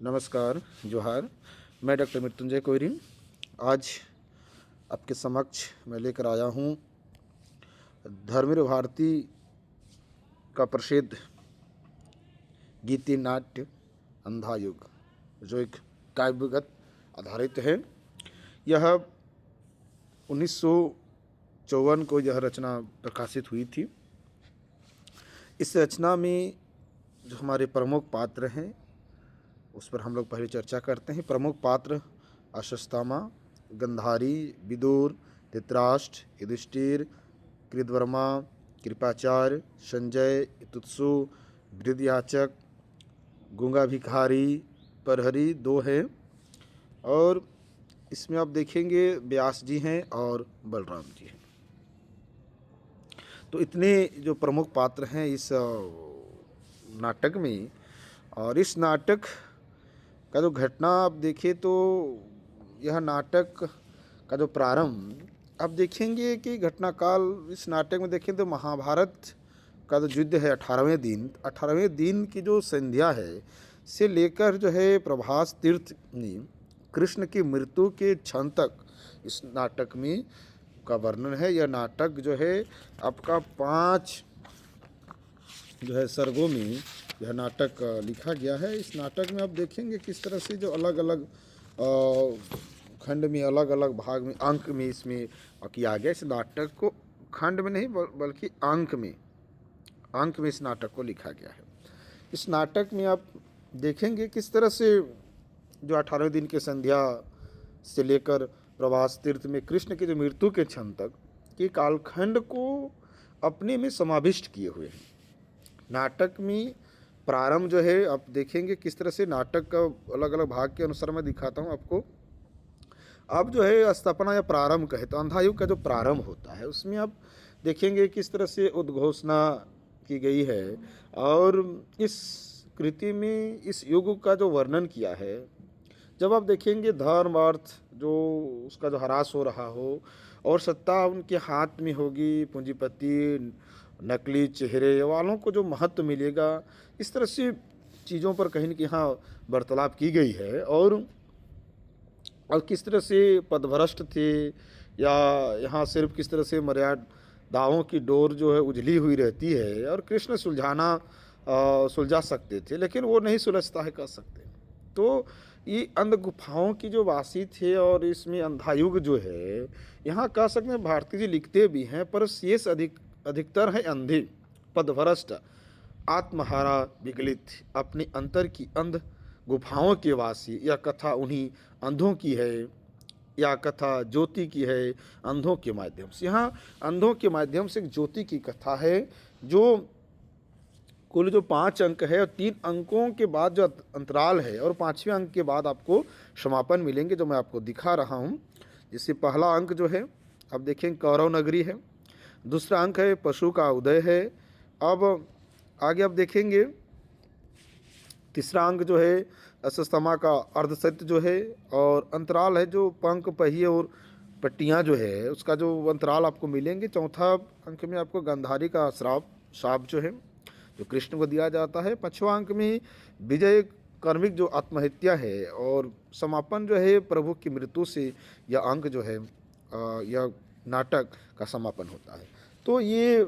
नमस्कार, जोहार। मैं डॉक्टर मृत्युंजय कोइरी। आज आपके समक्ष मैं लेकर आया हूँ धर्मवीर भारती का प्रसिद्ध गीति नाट्य अंधा युग, जो एक काव्यगत आधारित है। यह 1954 को यह रचना प्रकाशित हुई थी। इस रचना में जो हमारे प्रमुख पात्र हैं उस पर हम लोग पहले चर्चा करते हैं। प्रमुख पात्र अश्वत्थामा, गंधारी, विदुर, धृतराष्ट्र, युधिष्ठिर, कृतवर्मा, कृपाचार्य, संजय, युत्सु, बृहदयाचक, गूंगा भिखारी, प्रहरी 2 हैं। और इसमें आप देखेंगे व्यास जी हैं और बलराम जी हैं। तो इतने जो प्रमुख पात्र हैं इस नाटक में। और इस नाटक का जो घटना आप देखें तो यह नाटक का जो प्रारंभ आप देखेंगे कि घटना काल इस नाटक में देखें तो महाभारत का जो युद्ध है 18वें दिन की जो संध्या है से लेकर जो है प्रभास तीर्थ में कृष्ण की मृत्यु के क्षण तक इस नाटक में का वर्णन है। यह नाटक जो है आपका 5 जो है सर्गों में यह नाटक लिखा गया है। इस नाटक में आप देखेंगे किस तरह से जो अलग अलग खंड में, अलग अलग भाग में, अंक में इसमें किया गया। इस नाटक को खंड में नहीं बल्कि अंक में इस नाटक को लिखा गया है। इस नाटक में आप देखेंगे किस तरह से जो 18वें दिन के संध्या से लेकर प्रभास तीर्थ में कृष्ण की जो मृत्यु के क्षण तक के कालखंड को अपने में समाविष्ट किए हुए हैं। नाटक में प्रारंभ जो है आप देखेंगे किस तरह से नाटक का अलग अलग भाग के अनुसार मैं दिखाता हूँ आपको। अब जो है स्थापना या प्रारंभ कहे तो अंधा युग का जो प्रारंभ होता है उसमें आप देखेंगे किस तरह से उद्घोषणा की गई है और इस कृति में इस युग का जो वर्णन किया है। जब आप देखेंगे धर्म अर्थ जो उसका जो ह्रास हो रहा हो और सत्ता उनके हाथ में होगी, पूंजीपति नकली चेहरे वालों को जो महत्व मिलेगा, इस तरह से चीज़ों पर कहीं न कहीं यहाँ वार्तालाप की गई है। और किस तरह से पदभ्रष्ट थे या यहाँ सिर्फ किस तरह से मर्यादाओं की डोर जो है उजली हुई रहती है और कृष्ण सुलझा सकते थे लेकिन वो नहीं सुलझता है कर सकते। तो ये अंध गुफाओं की जो वासी थे और इसमें अंधायुग जो है यहाँ कह सकते हैं भारती जी लिखते भी हैं पर शेष अधिकतर है अंधे, पदभ्रष्ट, आत्महारा, विगलित, अपने अंतर की अंध गुफाओं के वासी। यह कथा उन्हीं अंधों की है, यह कथा ज्योति की है अंधों के माध्यम से। यहाँ अंधों के माध्यम से एक ज्योति की कथा है जो कुल जो 5 अंक है और 3 अंकों के बाद जो अंतराल है और 5वें अंक के बाद आपको समापन मिलेंगे जो मैं आपको दिखा रहा हूँ। जिससे पहला अंक जो है अब देखें कौरव नगरी है, दूसरा अंक है पशु का उदय है। अब आगे आप देखेंगे तीसरा अंक जो है अश्वत्थामा का अर्धसत्य जो है और अंतराल है जो पंख पहिए और पट्टियाँ जो है उसका जो अंतराल आपको मिलेंगे। चौथा अंक में आपको गंधारी का श्राप जो है जो कृष्ण को दिया जाता है। 5वां अंक में विजय कार्मिक जो आत्महत्या है और समापन जो है प्रभु की मृत्यु से यह अंक जो है यह नाटक का समापन होता है। तो ये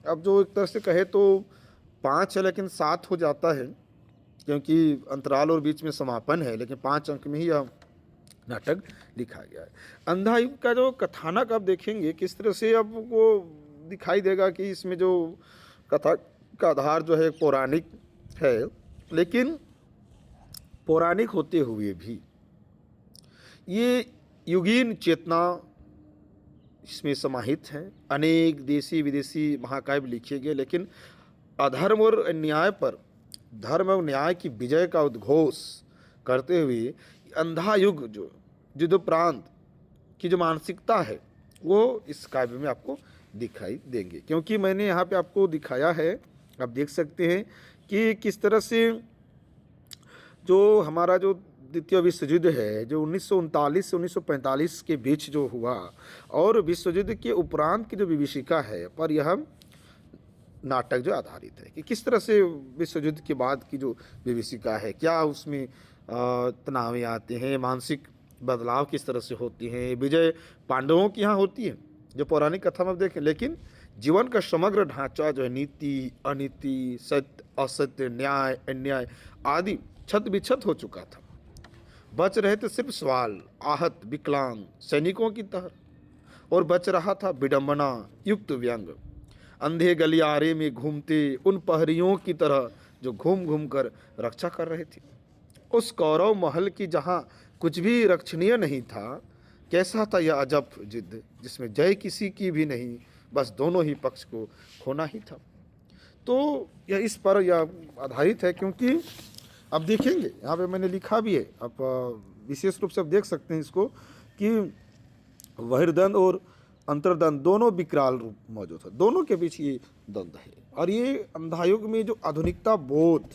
अब जो एक तरह से कहे तो 5 है लेकिन 7 हो जाता है क्योंकि अंतराल और बीच में समापन है, लेकिन 5 अंक में ही यह नाटक लिखा गया है। अंधा युग का जो कथानक आप देखेंगे किस तरह से आपको दिखाई देगा कि इसमें जो कथा का आधार जो है पौराणिक है, लेकिन पौराणिक होते हुए भी ये युगीन चेतना इसमें समाहित है। अनेक देशी विदेशी महाकाव्य लिखे गए लेकिन अधर्म और अन्याय पर धर्म और न्याय की विजय का उद्घोष करते हुए अंधा युग जो युद्ध प्रांत की जो मानसिकता है वो इस काव्य में आपको दिखाई देंगे। क्योंकि मैंने यहाँ पे आपको दिखाया है, आप देख सकते हैं कि किस तरह से जो हमारा जो द्वितीय विश्व युद्ध है जो 1939 से 1945 के बीच जो हुआ और विश्व युद्ध के उपरांत की जो विभीषिका है पर यह नाटक जो आधारित है कि किस तरह से विश्व युद्ध के बाद की जो विभीषिका है, क्या उसमें तनाव आते हैं, मानसिक बदलाव किस तरह से होती हैं। विजय पांडवों की यहाँ होती है जो पौराणिक कथा में आप देखें, लेकिन जीवन का समग्र ढांचा जो है नीति अनीति, सत्य असत्य, न्याय अन्याय आदि छत बिछत हो चुका था। बच रहे थे सिर्फ सवाल, आहत विकलांग सैनिकों की तरह, और बच रहा था विडंबना युक्त व्यंग, अंधे गलियारे में घूमते उन पहरियों की तरह जो घूम घूम कर रक्षा कर रहे थे। उस कौरव महल की जहाँ कुछ भी रक्षणीय नहीं था, कैसा था यह अजब जिद जिसमें जय किसी की भी नहीं, बस दोनों ही पक्ष को खोना ही था। तो यह इस पर यह आधारित है, क्योंकि अब देखेंगे यहाँ पे मैंने लिखा भी है, आप विशेष रूप से आप देख सकते हैं इसको कि बहिर्द्वंद और अंतर्द्वंद दोनों विकराल रूप मौजूद है, दोनों के बीच ये द्वंद्व है। और ये अंधायुग में जो आधुनिकता बोध,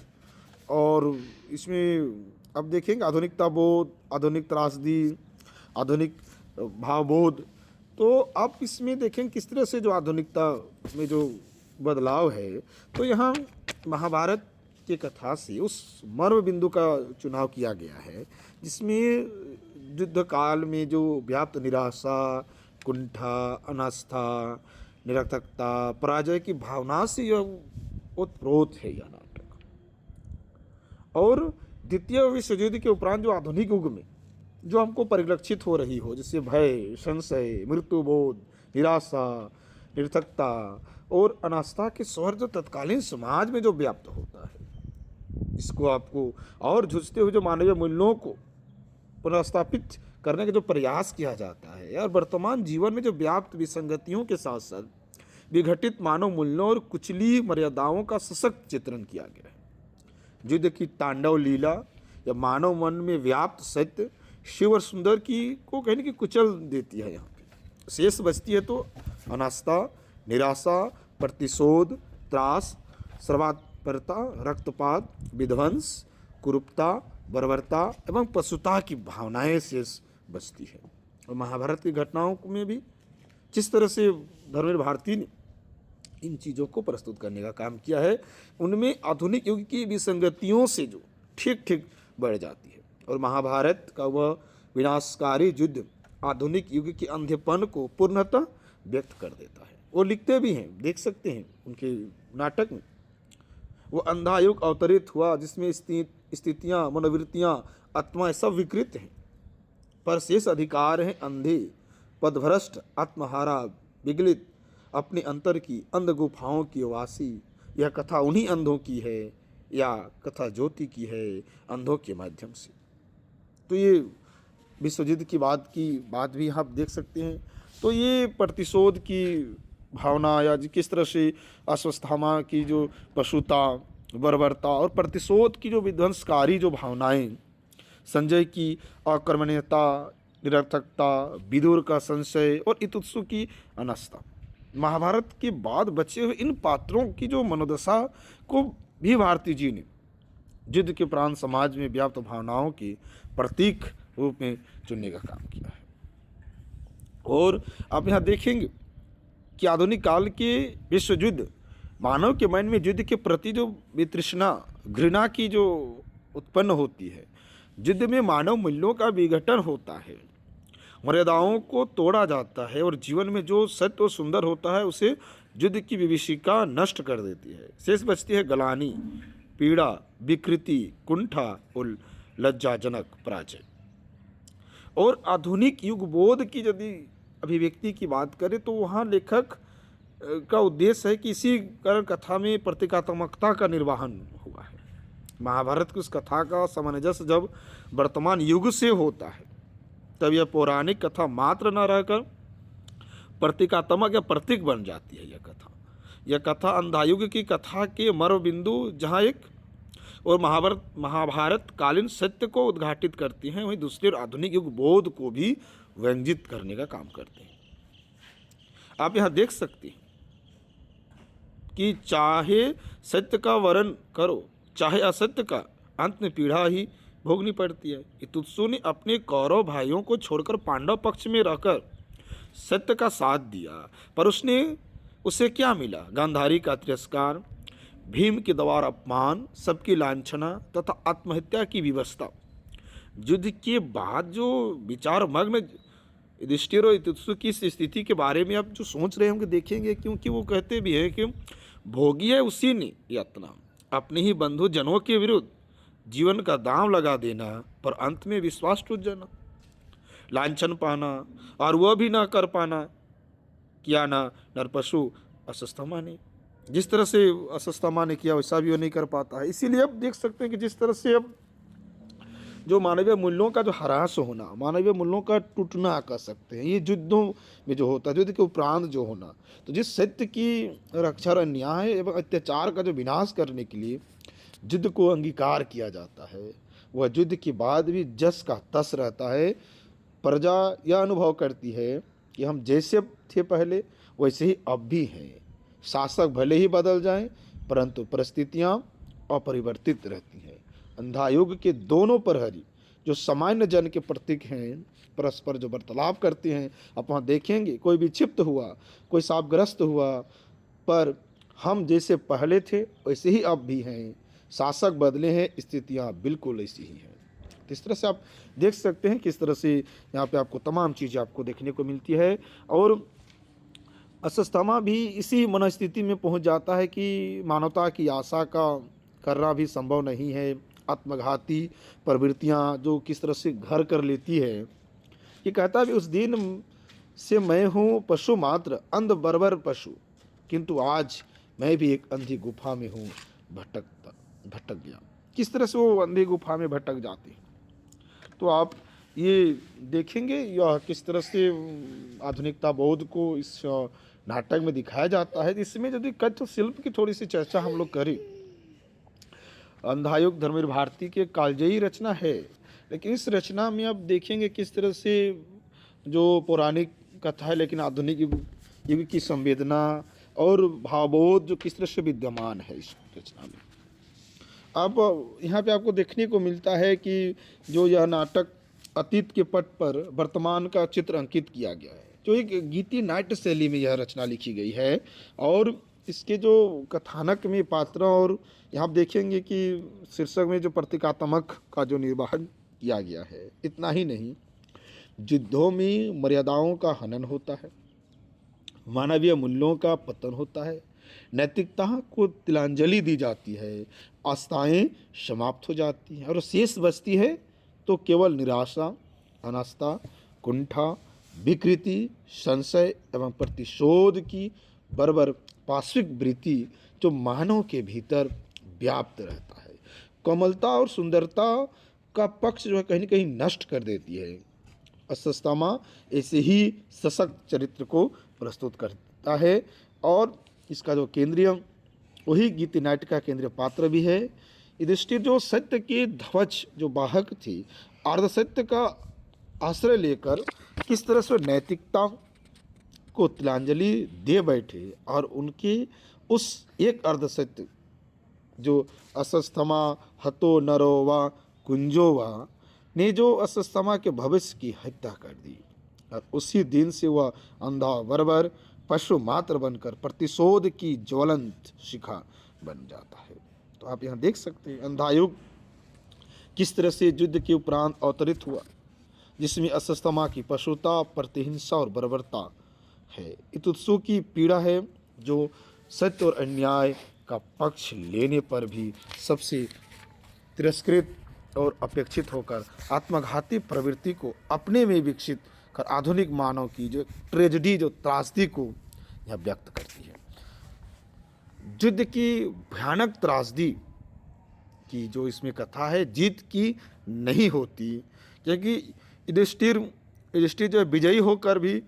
और इसमें अब देखेंगे आधुनिकता बोध, आधुनिक त्रासदी, आधुनिक भावबोध, तो आप इसमें देखें किस तरह से जो आधुनिकता में जो बदलाव है। तो यहाँ महाभारत की कथा से उस मर्म बिंदु का चुनाव किया गया है जिसमें युद्ध काल में जो व्याप्त निराशा, कुंठा, अनास्था, निरर्थकता, पराजय की भावना से यह ओतप्रोत है यह नाटक। और द्वितीय विश्व युद्ध के उपरांत जो आधुनिक युग में जो हमको परिलक्षित हो रही हो, जैसे भय, संशय, मृत्युबोध, निराशा, निरर्थकता और अनास्था के स्वर जो तत्कालीन समाज में जो व्याप्त होता है, इसको आपको और झुंझते हुए जो मानवीय मूल्यों को पुनर्स्थापित करने का जो प्रयास किया जाता है, और वर्तमान जीवन में जो व्याप्त विसंगतियों के साथ साथ विघटित मानव मूल्यों और कुचली मर्यादाओं का सशक्त चित्रण किया गया है। युद्ध की तांडव लीला या मानव मन में व्याप्त सत्य शिव और सुंदर की को कहने की कुचल देती है। यहाँ पे शेष बचती है तो अनास्था, निराशा, प्रतिशोध, त्रास, सर्वात्मकता, रक्तपात, विध्वंस, कुरूपता, बर्बरता एवं पशुता की भावनाएं शेष बचती है। और महाभारत की घटनाओं में भी जिस तरह से धर्मवीर भारती ने इन चीज़ों को प्रस्तुत करने का काम किया है, उनमें आधुनिक युग की विसंगतियों से जो ठीक ठीक बढ़ जाती है। और महाभारत का वह विनाशकारी युद्ध आधुनिक युग के अंधेपन को पूर्णतः व्यक्त कर देता है। वो लिखते भी हैं, देख सकते हैं उनके नाटक में, वो अंधा युग अवतरित हुआ जिसमें स्थितियाँ, मनोवृत्तियाँ, आत्माएं सब विकृत हैं, पर शेष अधिकार हैं अंधे, पदभ्रष्ट, आत्महारा, विगलित, अपने अंतर की अंध गुफाओं की वासी। यह कथा उन्हीं अंधों की है या कथा ज्योति की है अंधों के माध्यम से। तो ये विश्व युद्ध की बात भी आप देख सकते हैं। तो ये प्रतिशोध की भावना या किस तरह से अस्वस्थामा की जो पशुता, बर्बरता और प्रतिशोध की जो विध्वंसकारी जो भावनाएं, संजय की अकर्मण्यता, निरर्थकता, विदुर का संशय और इतुत्सु की अनास्था, महाभारत के बाद बचे हुए इन पात्रों की जो मनोदशा को भी भारती जी ने युद्ध के प्रांत समाज में व्याप्त भावनाओं के प्रतीक रूप में चुनने का काम किया है। और आप यहाँ देखेंगे कि आधुनिक काल के विश्व युद्ध मानव के मन में युद्ध के प्रति जो वितृष्णा, घृणा की जो उत्पन्न होती है, युद्ध में मानव मूल्यों का विघटन होता है, मर्यादाओं को तोड़ा जाता है और जीवन में जो सत्य और सुंदर होता है उसे युद्ध की विभीषिका नष्ट कर देती है। शेष बचती है गलानी, पीड़ा, विकृति, कुंठा और लज्जाजनक पराजय। और आधुनिक युग बोध की यदि अभिव्यक्ति की बात करें तो वहाँ लेखक का उद्देश्य है कि इसी कारण कथा में प्रतीकात्मकता का निर्वहन हुआ है। महाभारत की उस कथा का सामंजस्य जब वर्तमान युग से होता है तब यह पौराणिक कथा मात्र न रहकर प्रतीकात्मक या प्रतीक बन जाती है। यह कथा अंधायुग की कथा के मर्म बिंदु जहाँ एक और महाभारत कालीन सत्य को उद्घाटित करती हैं, वहीं दूसरे आधुनिक युग बोध को भी व्यंजित करने का काम करते हैं। आप यहाँ देख सकते हैं कि चाहे सत्य का वर्ण करो चाहे असत्य का, अंत में पीड़ा ही भोगनी पड़ती है। इतुत्सु ने अपने कौरव भाइयों को छोड़कर पांडव पक्ष में रहकर सत्य का साथ दिया, पर उसे क्या मिला? गांधारी का तिरस्कार, भीम के द्वारा अपमान, सबकी लांछना तथा आत्महत्या की व्यवस्था। युद्ध के बाद जो विचार मग्न युधिष्ठिर और युधिष्ठिर की इस स्थिति के बारे में आप जो सोच रहे होंगे देखेंगे, क्योंकि वो कहते भी है कि भोगी है उसी ने यातना, अपने ही बंधु जनों के विरुद्ध जीवन का दांव लगा देना, पर अंत में विश्वास टूट जाना, लांछन पाना और वह भी ना कर पाना, किया ना नरपशु अस्वस्थमा ने। जिस तरह से अस्वस्थमा ने किया वैसा भी वो नहीं कर पाता है। इसीलिए अब देख सकते हैं कि जिस तरह से अब जो मानवीय मूल्यों का जो ह्रास होना, मानवीय मूल्यों का टूटना कह सकते हैं, ये युद्धों में जो होता है, युद्ध के उपरांत जो होना, तो जिस सत्य की रक्षा और अन्याय एवं अत्याचार का जो विनाश करने के लिए युद्ध को अंगीकार किया जाता है, वह युद्ध के बाद भी जस का तस रहता है। प्रजा यह अनुभव करती है कि हम जैसे थे पहले वैसे ही अब भी हैं। शासक भले ही बदल जाएं, परंतु परिस्थितियां अपरिवर्तित रहती हैं। अंधायुग के दोनों प्रहरी जो सामान्य जन के प्रतीक हैं, परस्पर जो वार्तालाप करते हैं, आप वहाँ देखेंगे कोई विक्षिप्त हुआ, कोई शापग्रस्त हुआ, पर हम जैसे पहले थे वैसे ही अब भी हैं। शासक बदले हैं, स्थितियाँ बिल्कुल ऐसी ही हैं। तो इस तरह से आप देख सकते हैं किस तरह से यहाँ पे आपको तमाम चीज़ें आपको देखने को मिलती है। और अस्वस्थमा भी इसी मनस्थिति में पहुँच जाता है कि मानवता की आशा का करना भी संभव नहीं है। आत्मघाती प्रवृत्तियाँ जो किस तरह से घर कर लेती है। ये कहता भी उस दिन से मैं हूँ पशु मात्र, अंध बर्बर पशु, किंतु आज मैं भी एक अंधी गुफा में हूँ, भटक गया। किस तरह से वो अंधी गुफा में भटक जाते हैं, तो आप ये देखेंगे यह किस तरह से आधुनिकता बोध को इस नाटक में दिखाया जाता है। इसमें यदि कथ्य शिल्प की थोड़ी सी चर्चा हम लोग करें, अंधायुग धर्मवीर भारती की कालजयी रचना है, लेकिन इस रचना में आप देखेंगे किस तरह से जो पौराणिक कथा है लेकिन आधुनिक युग की संवेदना और भावबोध जो किस तरह से विद्यमान है इस रचना में। अब यहाँ पे आपको देखने को मिलता है कि जो यह नाटक अतीत के पट पर वर्तमान का चित्र अंकित किया गया है, जो एक गीति नाट्य शैली में यह रचना लिखी गई है। और इसके जो कथानक में पात्रों और यहाँ आप देखेंगे कि शीर्षक में जो प्रतीकात्मक का जो निर्वहन किया गया है, इतना ही नहीं, युद्धों में मर्यादाओं का हनन होता है, मानवीय मूल्यों का पतन होता है, नैतिकता को तिलांजलि दी जाती है, आस्थाएं समाप्त हो जाती हैं और शेष बचती है तो केवल निराशा, अनास्था, कुंठा, विकृति, संशय एवं प्रतिशोध की बर्बर पाश्विक वृत्ति जो मानव के भीतर व्याप्त रहता है। कोमलता और सुंदरता का पक्ष जो है कहीं न कहीं नष्ट कर देती है। अस्वस्थमा ऐसे ही सशक्त चरित्र को प्रस्तुत करता है और इसका जो केंद्रीय वही गीति नाट्य का केंद्रीय पात्र भी है। युधिष्ठिर जो सत्य के ध्वज जो वाहक थी, अर्धसत्य का आश्रय लेकर किस तरह से नैतिकता को तिलांजलि दे बैठे और उनके उस एक अर्धसत्य जो अस्वस्थमा हतो नरो वा कुंजो वा ने जो अस्वस्थमा के भविष्य की हत्या कर दी और उसी दिन से वह अंधा बर्बर पशु मात्र बनकर प्रतिशोध की ज्वलंत शिखा बन जाता है। तो आप यहाँ देख सकते हैं अंधायुग किस तरह से युद्ध के उपरांत अवतरित हुआ, जिसमें अस्वस्थमा की पशुता, प्रतिहिंसा और बर्बरता है। युधिष्ठिर की पीड़ा है जो सत्य और अन्याय का पक्ष लेने पर भी सबसे तिरस्कृत और अपेक्षित होकर आत्मघाती प्रवृत्ति को अपने में विकसित कर आधुनिक मानव की जो ट्रेजेडी, जो त्रासदी को यह व्यक्त करती है। युद्ध की भयानक त्रासदी की जो इसमें कथा है, जीत की नहीं होती, क्योंकि युधिष्ठिर जो विजयी होकर भी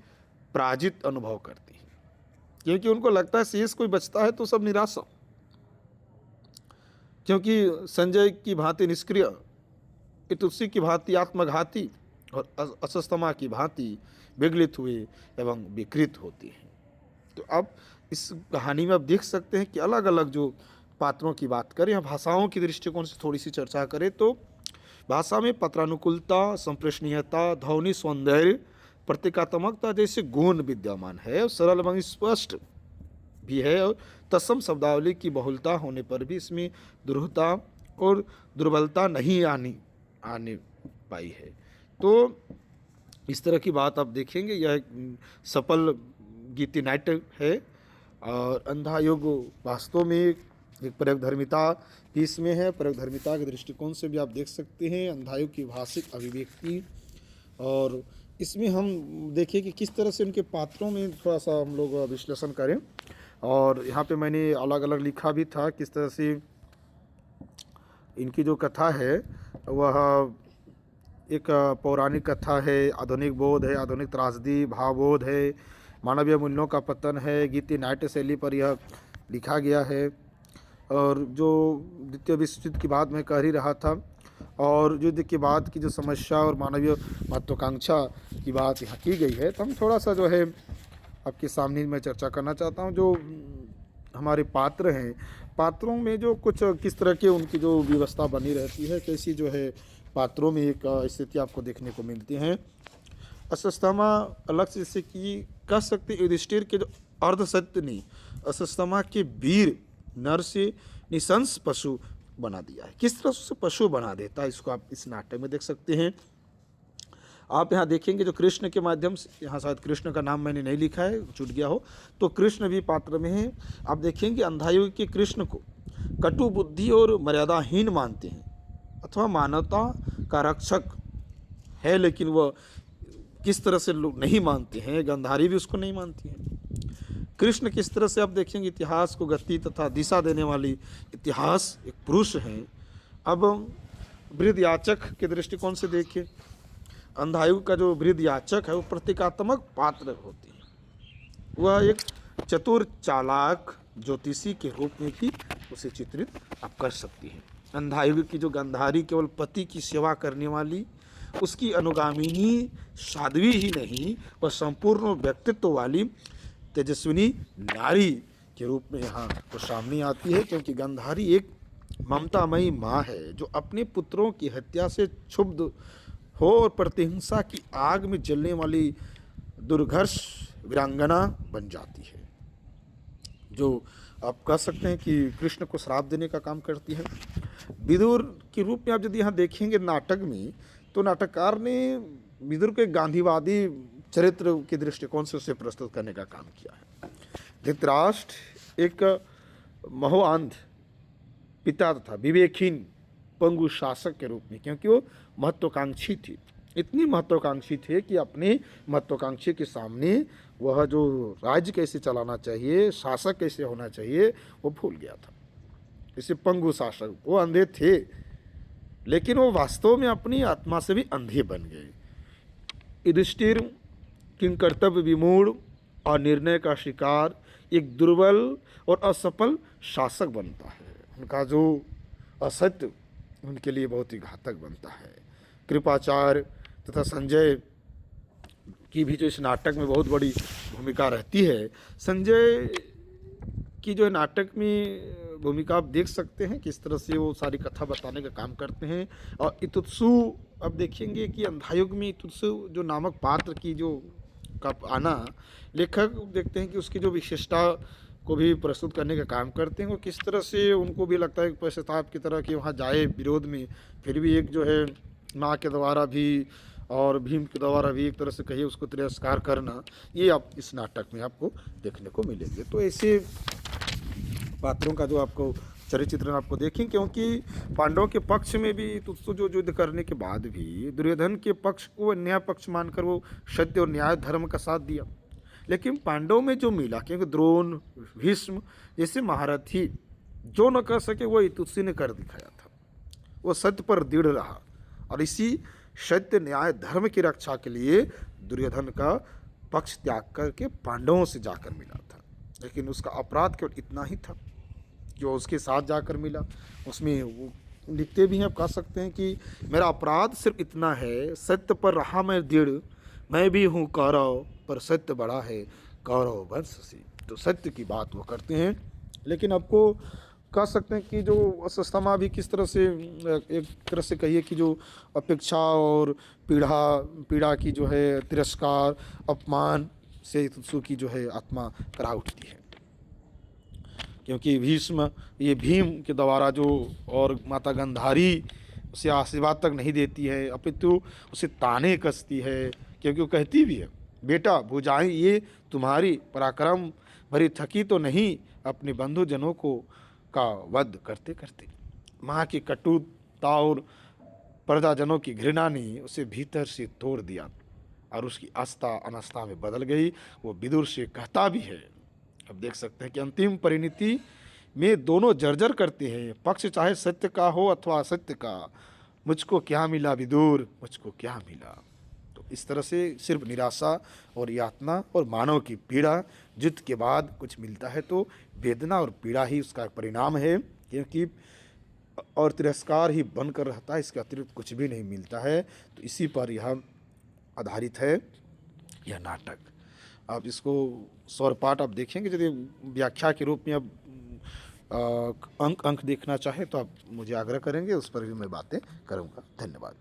पराजित अनुभव करती है, क्योंकि उनको लगता है शेष कोई बचता है तो सब निराशा, क्योंकि संजय की भांति निष्क्रिय, युधिष्ठिर की भांति आत्मघाती और अस्वस्थमा की भांति विगलित हुए एवं विकृत होती हैं। तो अब इस कहानी में आप देख सकते हैं कि अलग अलग जो पात्रों की बात करें या भाषाओं की दृष्टिकोण से थोड़ी सी चर्चा करें तो भाषा में पत्रानुकूलता, संप्रेषणीयता, ध्वनि सौंदर्य, प्रतीकात्मकता जैसे गुण विद्यमान है और सरल एवं स्पष्ट भी है। और तत्सम शब्दावली की बहुलता होने पर भी इसमें दुरूहता और दुर्बलता नहीं आने पाई है। तो इस तरह की बात आप देखेंगे, यह एक सफल गीति नाट्य है। और अंधा युग वास्तव में एक प्रयोगधर्मिता भी इसमें है। प्रयोगधर्मिता के दृष्टिकोण से भी आप देख सकते हैं अंधा युग की भाषिक अभिव्यक्ति। और इसमें हम देखिए कि किस तरह से उनके पात्रों में थोड़ा सा हम लोग विश्लेषण करें। और यहाँ पे मैंने अलग अलग लिखा भी था किस तरह से इनकी जो कथा है वह एक पौराणिक कथा है, आधुनिक बोध है, आधुनिक त्रासदी भावबोध है, मानवीय मूल्यों का पतन है, गीति नाट्य शैली पर यह लिखा गया है। और जो द्वितीय विश्व युद्ध की बात मैं कह ही रहा था, और युद्ध के बाद की जो समस्या और मानवीय महत्वाकांक्षा की बात यहाँ की गई है, तो हम थोड़ा सा जो है आपके सामने मैं चर्चा करना चाहता हूँ। जो हमारे पात्र हैं, पात्रों में जो कुछ किस तरह के उनकी जो व्यवस्था बनी रहती है, कैसी जो है पात्रों में एक स्थिति आपको देखने को मिलती है। अश्वत्थामा अलग से जैसे कि कह सकते युधिष्ठिर के जो अर्धसत्य अश्वत्थामा के वीर नर से निशंस पशु बना दिया है। किस तरह से पशु बना देता है इसको आप इस नाटक में देख सकते हैं। आप यहाँ देखेंगे जो कृष्ण के माध्यम से, यहाँ शायद कृष्ण का नाम मैंने नहीं लिखा है, छूट गया हो, तो कृष्ण भी पात्र में है। आप देखेंगे अंधायुग के कृष्ण को कटु बुद्धि और मर्यादाहीन मानते हैं अथवा मानवता का रक्षक है, लेकिन वह किस तरह से लोग नहीं मानते हैं, गांधारी भी उसको नहीं मानती हैं। कृष्ण किस तरह से आप देखेंगे इतिहास को गति तथा दिशा देने वाली इतिहास एक पुरुष हैं। अब वृद्ध याचक के दृष्टिकोण से देखिए, अंधायुग का जो वृद्ध याचक है वो प्रतीकात्मक पात्र होते हैं। वह एक चतुर चालाक ज्योतिषी के रूप में भी उसे चित्रित आप कर सकती हैं। अंधायुग की जो गांधारी केवल पति की सेवा करने वाली, उसकी अनुगामिनी साध्वी ही नहीं, वह संपूर्ण व्यक्तित्व वाली तेजस्विनी नारी के रूप में यहाँ वो सामने आती है। क्योंकि गांधारी एक ममतामयी माँ है जो अपने पुत्रों की हत्या से क्षुब्ध हो और प्रतिहिंसा की आग में जलने वाली दुर्घर्ष वीरांगना बन जाती है, जो आप कह सकते हैं कि कृष्ण को श्राप देने का काम करती है। विदुर के रूप में आप यदि यहाँ देखेंगे नाटक में, तो नाटककार ने विदुर के गांधीवादी चरित्र के दृष्टिकोण से उसे प्रस्तुत करने का काम किया है। धृतराष्ट्र एक महोआंध पिता तथा विवेकहीन पंगु शासक के रूप में, क्योंकि वो महत्वाकांक्षी थी, इतनी महत्वाकांक्षी थे कि अपने महत्वाकांक्षी के सामने वह जो राज्य कैसे चलाना चाहिए, शासक कैसे होना चाहिए, वो भूल गया था। इसे पंगु शासक, वो अंधे थे लेकिन वो वास्तव में अपनी आत्मा से भी अंधे बन गए। युधिष्ठिर किंग कर्तव्य विमूढ़ और निर्णय का शिकार एक दुर्बल और असफल शासक बनता है। उनका जो असत्य उनके लिए बहुत ही घातक बनता है। कृपाचार्य तथा संजय की भी जो इस नाटक में बहुत बड़ी भूमिका रहती है। संजय की जो नाटक में भूमिका आप देख सकते हैं किस तरह से वो सारी कथा बताने का काम करते हैं। और इतुत्सु अब देखेंगे कि अंधायुग में इतुत्सु जो नामक पात्र की जो का आना, लेखक देखते हैं कि उसकी जो विशेषता को भी प्रस्तुत करने का काम करते हैं। और किस तरह से उनको भी लगता है पश्चाताप की तरह कि वहाँ जाए विरोध में, फिर भी एक जो है माँ के द्वारा भी और भीम के द्वारा भी एक तरह से कहिए उसको तिरस्कार करना, ये आप इस नाटक में आपको देखने को मिलेंगे। तो ऐसे पात्रों का जो आपको चरित्र आपको देखें, क्योंकि पांडवों के पक्ष में भी तुत्सु जो युद्ध करने के बाद भी दुर्योधन के पक्ष को न्याय पक्ष मानकर वो सत्य और न्याय धर्म का साथ दिया। लेकिन पांडवों में जो मिला, क्योंकि द्रोण भीष्म जैसे महारथी जो न कर सके वो तुत्सु ने कर दिखाया था। वो सत्य पर दृढ़ रहा और इसी सत्य न्याय धर्म की रक्षा के लिए दुर्योधन का पक्ष त्याग करके पांडवों से जाकर मिला था। लेकिन उसका अपराध केवल इतना ही था जो उसके साथ जाकर मिला। उसमें वो लिखते भी हैं, आप कह सकते हैं कि मेरा अपराध सिर्फ इतना है, सत्य पर रहा मैं दृढ़, मैं भी हूँ कौरव पर सत्य बड़ा है कौरव वंश से। तो सत्य की बात वो करते हैं। लेकिन आपको कह सकते हैं कि जो अश्वत्थामा भी किस तरह से एक तरह से कहिए कि जो अपेक्षा और पीड़ा की जो है तिरस्कार अपमान से तुत्सु की जो है आत्मा करा उठती है। क्योंकि भीष्म ये भीम के द्वारा जो और माता गांधारी उसे आशीर्वाद तक नहीं देती है, अपितु उसे ताने कसती है, क्योंकि वो कहती भी है, बेटा भुजाएं ये तुम्हारी पराक्रम भरी थकी तो नहीं अपने बंधुजनों को का वध करते करते। माँ की कटुता और प्रजाजनों की घृणा ने उसे भीतर से तोड़ दिया और उसकी आस्था अनास्था में बदल गई। वो विदुर से कहता भी है, अब देख सकते हैं कि अंतिम परिणति में दोनों जर्जर करते हैं, पक्ष चाहे सत्य का हो अथवा असत्य का। मुझको क्या मिला विदुर, मुझको क्या मिला। तो इस तरह से सिर्फ निराशा और यातना और मानव की पीड़ा, जित के बाद कुछ मिलता है तो वेदना और पीड़ा ही उसका परिणाम है, क्योंकि और तिरस्कार ही बनकर रहता है, इसके अतिरिक्त कुछ भी नहीं मिलता है। तो इसी पर यह आधारित है यह नाटक। आप इसको स्वरपाठ आप देखेंगे, यदि व्याख्या के रूप में अब अंक देखना चाहे तो आप मुझे आग्रह करेंगे, उस पर भी मैं बातें करूँगा। धन्यवाद।